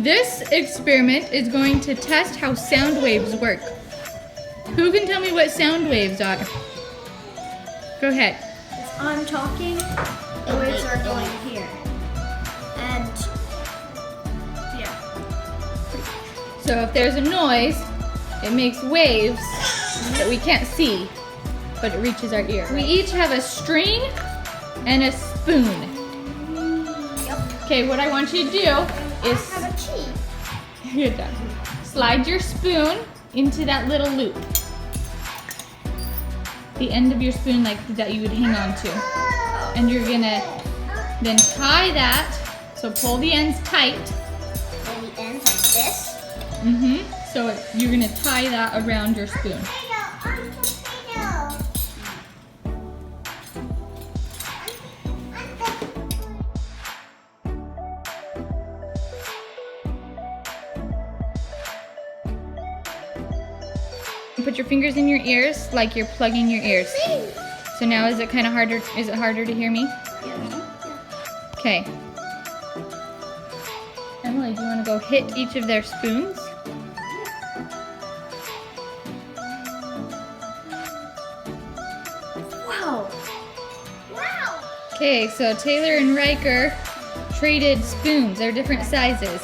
This experiment is going to test how sound waves work. Who can tell me what sound waves are? Go ahead. If I'm talking, the waves are going here. And yeah. So if there's a noise, it makes waves that we can't see, but it reaches our ear. We each have a string and a spoon. Okay, what I want you to do is I have a cheat. good job. Slide your spoon into that little loop. The end of your spoon like that you would hang on to. And you're gonna then tie that, so pull the ends tight. And the ends like this. So you're gonna tie that around your spoon. Put your fingers in your ears like you're plugging your ears. So now is it kind of harder? Is it harder to hear me? Okay. Emily, do you want to go hit each of their spoons? Wow. Wow. Okay, so Taylor and Riker traded spoons. They're different sizes.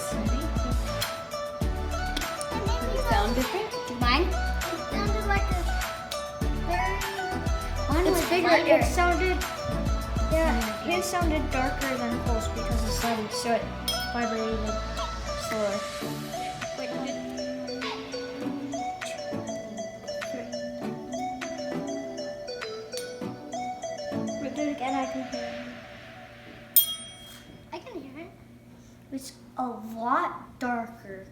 Sound different? Mine? It sounded like a very... Mine was bigger. It sounded... Yeah, his sounded darker than Cole's because it's steady, so it vibrated slower. Wait, do it again, I can hear it. I can hear it. It's a lot darker.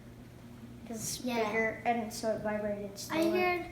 Because it's bigger, and so it vibrated slower. I heard